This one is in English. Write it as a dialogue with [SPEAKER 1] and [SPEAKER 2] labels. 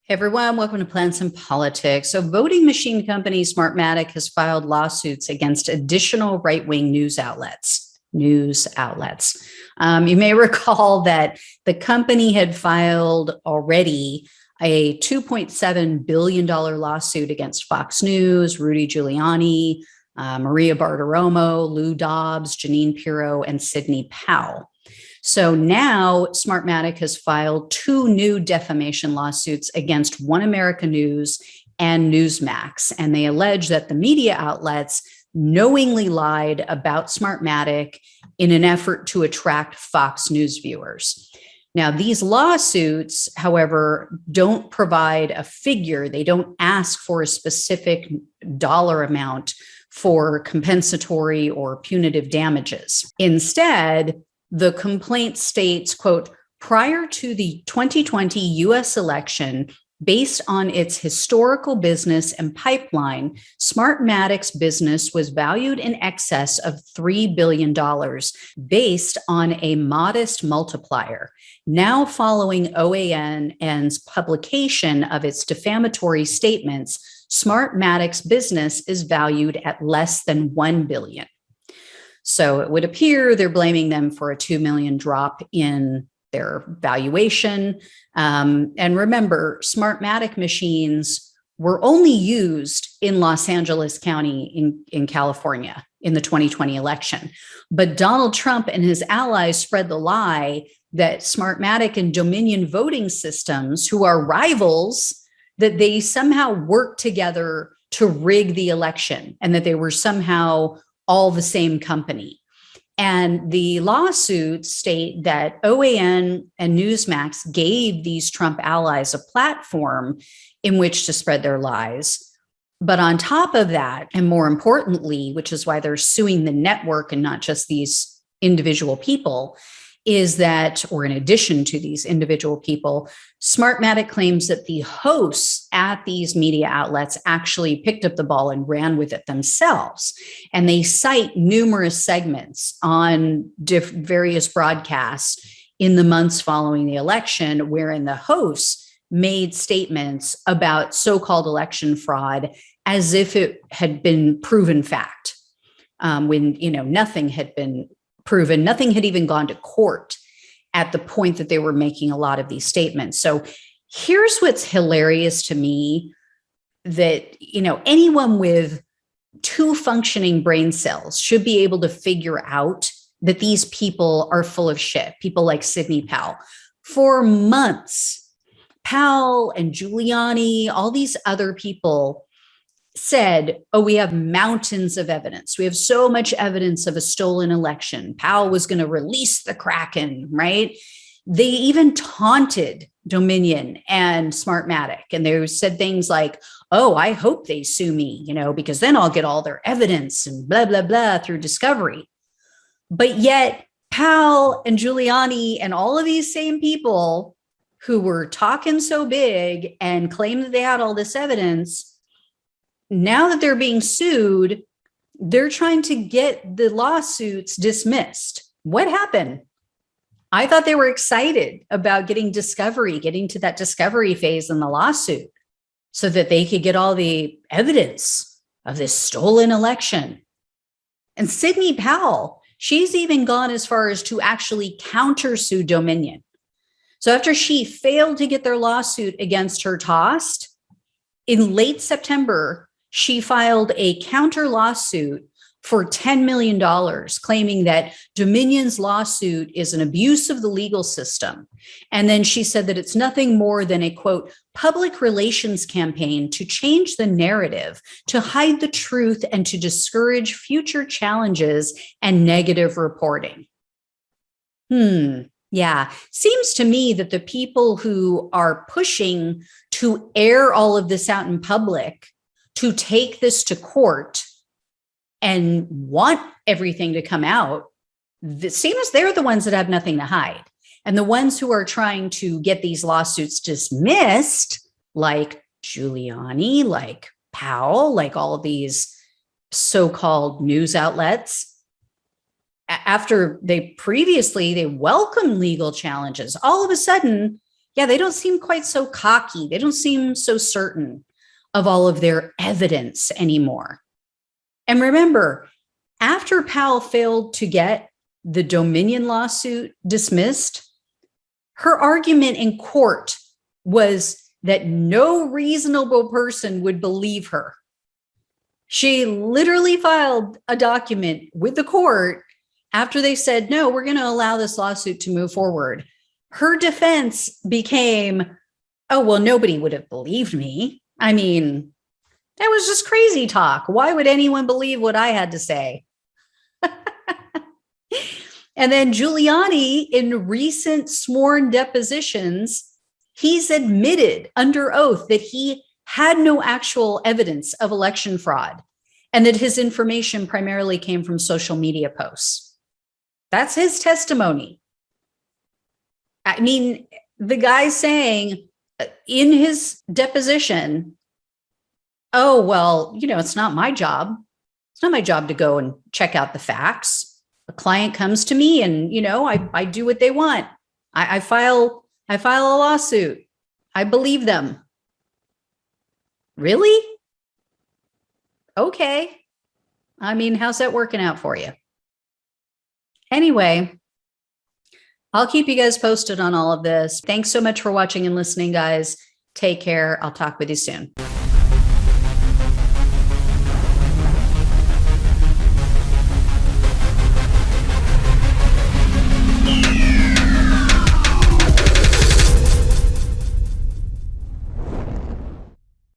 [SPEAKER 1] Hey everyone, welcome to Plants and Politics. So, voting machine company Smartmatic has filed lawsuits against additional right-wing news outlets. You may recall that the company had filed already a $2.7 billion lawsuit against Fox News, Rudy Giuliani, Maria Bartiromo, Lou Dobbs, Jeanine Pirro, and Sidney Powell. So now Smartmatic has filed two new defamation lawsuits against One America News and Newsmax, and they allege that the media outlets knowingly lied about Smartmatic in an effort to attract Fox News viewers. Now, these lawsuits, however, don't provide a figure. They don't ask for a specific dollar amount for compensatory or punitive damages. Instead, the complaint states, quote, prior to the 2020 U.S. election, based on its historical business and pipeline, Smartmatic's business was valued in excess of $3 billion based on a modest multiplier. Now, following OAN's publication of its defamatory statements, Smartmatic's business is valued at less than $1 billion. So it would appear they're blaming them for a $2 million drop in their valuation. And remember, Smartmatic machines were only used in Los Angeles County in California in the 2020 election. But Donald Trump and his allies spread the lie that Smartmatic and Dominion voting systems, who are rivals, that they somehow worked together to rig the election and that they were somehow all the same company. And the lawsuits state that OAN and Newsmax gave these Trump allies a platform in which to spread their lies. But on top of that, and more importantly, which is why they're suing the network and not just these individual people, is that, or in addition to these individual people, Smartmatic claims that the hosts at these media outlets actually picked up the ball and ran with it themselves. And they cite numerous segments on various broadcasts in the months following the election, wherein the hosts made statements about so-called election fraud as if it had been proven fact, when nothing had been proven, nothing had even gone to court at the point that they were making a lot of these statements. So here's what's hilarious to me, that anyone with two functioning brain cells should be able to figure out that these people are full of shit. People like Sidney Powell. For months, Powell and Giuliani, all these other people said, oh, we have mountains of evidence. We have so much evidence of a stolen election. Powell was going to release the Kraken, right? They even taunted Dominion and Smartmatic. And they said things like, oh, I hope they sue me, because then I'll get all their evidence and blah, blah, blah through discovery. But yet Powell and Giuliani and all of these same people who were talking so big and claimed that they had all this evidence, now that they're being sued, they're trying to get the lawsuits dismissed. What happened? I thought they were excited about getting to that discovery phase in the lawsuit so that they could get all the evidence of this stolen election. And Sidney Powell, she's even gone as far as to actually countersue Dominion. So after she failed to get their lawsuit against her tossed, in late September, she filed a counter lawsuit for $10 million, claiming that Dominion's lawsuit is an abuse of the legal system. And then she said that it's nothing more than a, quote, public relations campaign to change the narrative, to hide the truth, and to discourage future challenges and negative reporting. Yeah, seems to me that the people who are pushing to air all of this out in public, to take this to court and want everything to come out, it seems they're the ones that have nothing to hide. And the ones who are trying to get these lawsuits dismissed, like Giuliani, like Powell, like all of these so-called news outlets, after they welcome legal challenges, all of a sudden, yeah, they don't seem quite so cocky. They don't seem so certain of all of their evidence anymore. And remember, after Powell failed to get the Dominion lawsuit dismissed, her argument in court was that no reasonable person would believe her. She literally filed a document with the court after they said, no, we're going to allow this lawsuit to move forward. Her defense became, oh, well, nobody would have believed me. I mean, that was just crazy talk. Why would anyone believe what I had to say? And then Giuliani, in recent sworn depositions, he's admitted under oath that he had no actual evidence of election fraud and that his information primarily came from social media posts. That's his testimony. I mean, the guy's saying in his deposition, oh, well, you know, it's not my job. It's not my job to go and check out the facts. A client comes to me and, you know, I do what they want. I file a lawsuit. I believe them. Really? Okay. I mean, how's that working out for you? Anyway, I'll keep you guys posted on all of this. Thanks so much for watching and listening, guys. Take care. I'll talk with you soon.